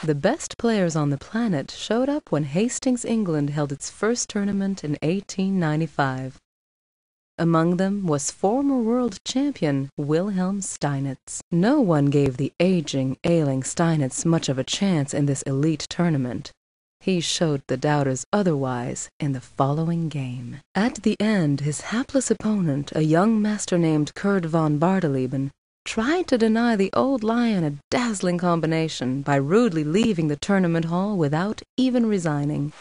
The best players on the planet showed up when Hastings, England held its first tournament in 1895. Among them was former world champion Wilhelm Steinitz. No one gave the aging, ailing Steinitz much of a chance in this elite tournament. He showed the doubters otherwise in the following game. At the end, his hapless opponent, a young master named Kurt von Bardeleben, tried to deny the old lion a dazzling combination by rudely leaving the tournament hall without even resigning.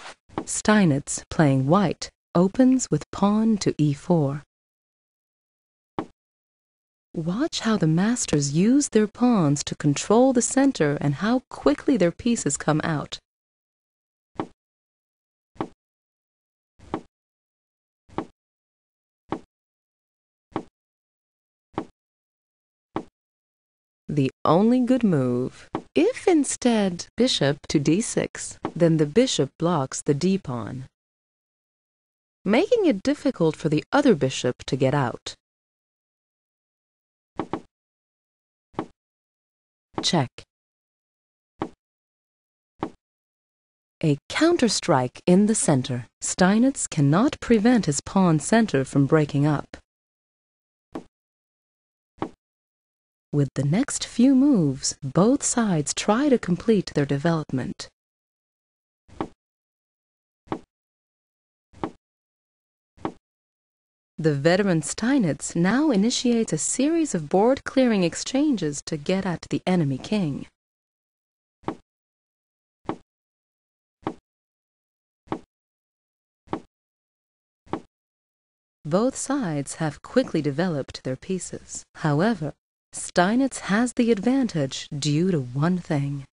Steinitz, playing white, opens with pawn to e4. Watch how the masters use their pawns to control the center and how quickly their pieces come out. The only good move. If instead bishop to d6, then the bishop blocks the d-pawn, making it difficult for the other bishop to get out. Check. A counterstrike in the center. Steinitz cannot prevent his pawn center from breaking up. With the next few moves, both sides try to complete their development. The veteran Steinitz now initiates a series of board-clearing exchanges to get at the enemy king. Both sides have quickly developed their pieces. However, Steinitz has the advantage due to one thing: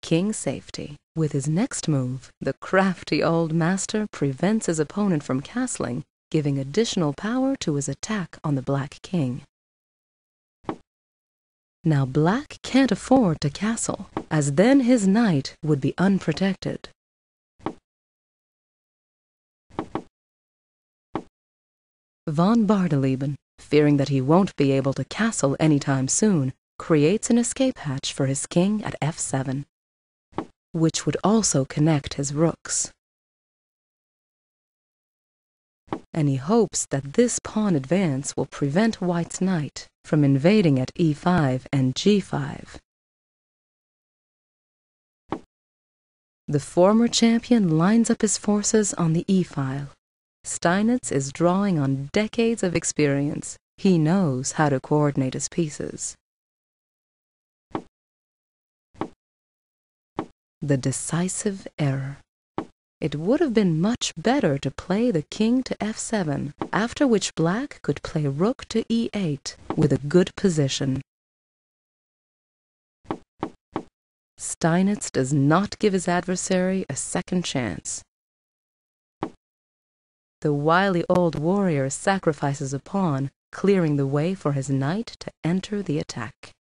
king safety. With his next move, the crafty old master prevents his opponent from castling, giving additional power to his attack on the black king. Now black can't afford to castle, as then his knight would be unprotected. Von Bardeleben, fearing that he won't be able to castle anytime soon, creates an escape hatch for his king at f7, which would also connect his rooks. And he hopes that this pawn advance will prevent white's knight from invading at e5 and g5. The former champion lines up his forces on the e-file. Steinitz is drawing on decades of experience. He knows how to coordinate his pieces. The decisive error. It would have been much better to play the king to f7, after which black could play rook to e8 with a good position. Steinitz does not give his adversary a second chance. The wily old warrior sacrifices a pawn, clearing the way for his knight to enter the attack.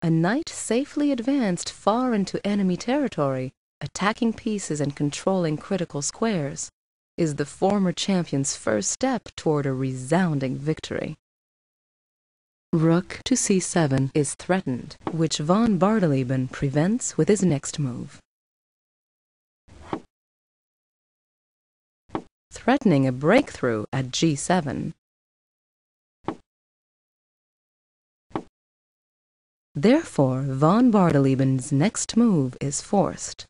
A knight safely advanced far into enemy territory, attacking pieces and controlling critical squares, is the former champion's first step toward a resounding victory. Rook to c7 is threatened, which von Bardeleben prevents with his next move. Threatening a breakthrough at g7. Therefore, von Bardeleben's next move is forced.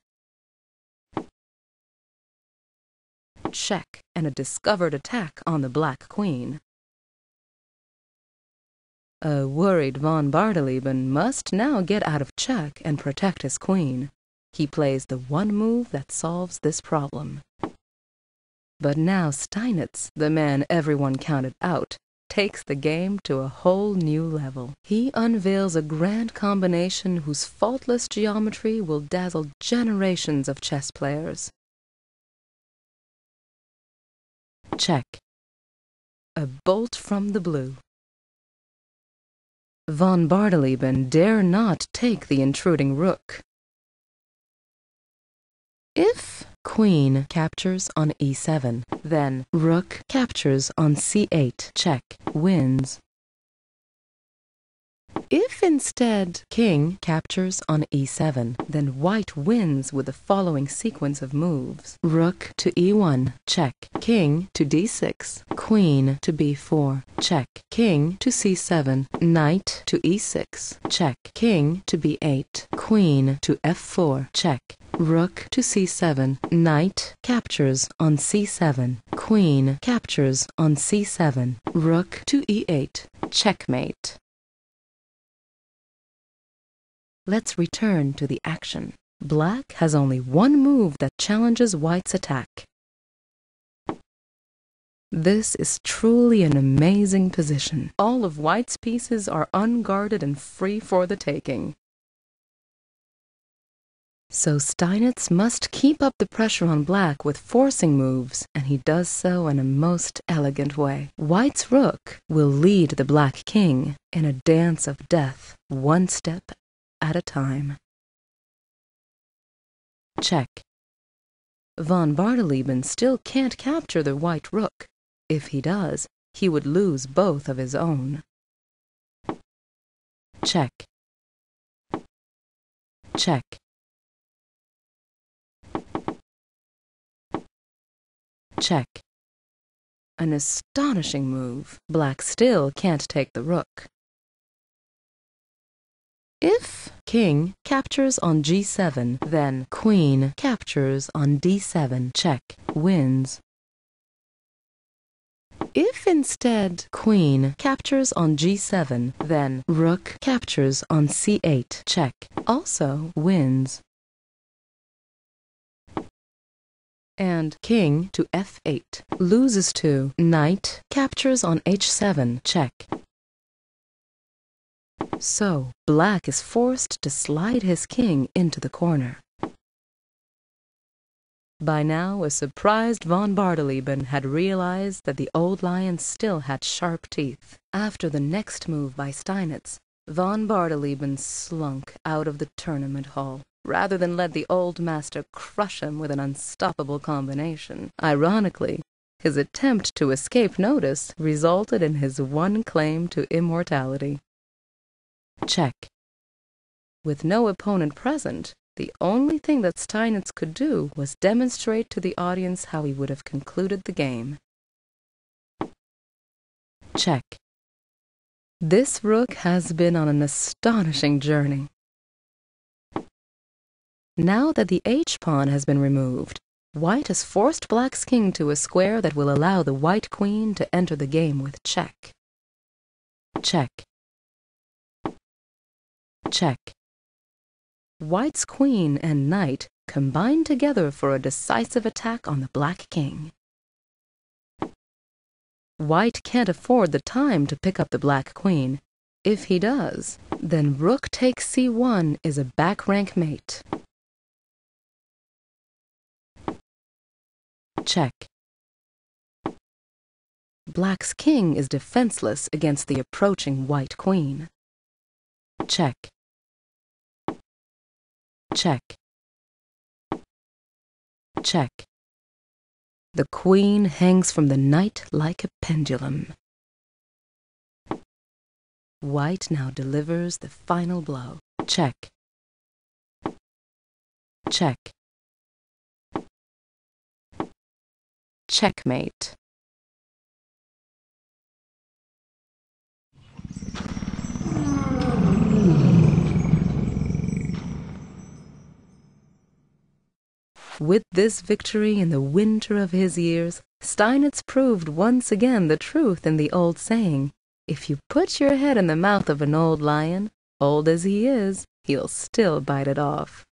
Check, and a discovered attack on the black queen. A worried von Bardeleben must now get out of check and protect his queen. He plays the one move that solves this problem. But now Steinitz, the man everyone counted out, takes the game to a whole new level. He unveils a grand combination whose faultless geometry will dazzle generations of chess players. Check. A bolt from the blue. Von Bardeleben dare not take the intruding rook. If queen captures on e7, then rook captures on c8, check, wins. If instead king captures on e7, then white wins with the following sequence of moves. Rook to e1, check, king to d6, queen to b4, check, king to c7, knight to e6, check, king to b8, queen to f4, check, rook to c7, knight captures on c7, queen captures on c7, rook to e8, checkmate. Let's return to the action. Black has only one move that challenges white's attack. This is truly an amazing position. All of white's pieces are unguarded and free for the taking. So Steinitz must keep up the pressure on black with forcing moves, and he does so in a most elegant way. White's rook will lead the black king in a dance of death, one step at a time. Check. Von Bardeleben still can't capture the white rook. If he does, he would lose both of his own. Check. Check. Check. An astonishing move. Black still can't take the rook. If king captures on g7, then queen captures on d7, check, wins. If instead queen captures on g7, then rook captures on c8, check, also wins. And king to f8 loses to knight captures on h7, check. So, black is forced to slide his king into the corner. By now, a surprised von Bardeleben had realized that the old lion still had sharp teeth. After the next move by Steinitz, von Bardeleben slunk out of the tournament hall, rather than let the old master crush him with an unstoppable combination. Ironically, his attempt to escape notice resulted in his one claim to immortality. Check. With no opponent present, the only thing that Steinitz could do was demonstrate to the audience how he would have concluded the game. Check. This rook has been on an astonishing journey. Now that the h-pawn has been removed, white has forced black's king to a square that will allow the white queen to enter the game with check. Check. Check. White's queen and knight combine together for a decisive attack on the black king. White can't afford the time to pick up the black queen. If he does, then rook takes c1 is a back rank mate. Check. Black's king is defenseless against the approaching white queen. Check. Check. Check. The queen hangs from the knight like a pendulum. White now delivers the final blow. Check. Check. Checkmate. With this victory in the winter of his years, Steinitz proved once again the truth in the old saying, if you put your head in the mouth of an old lion, old as he is, he'll still bite it off.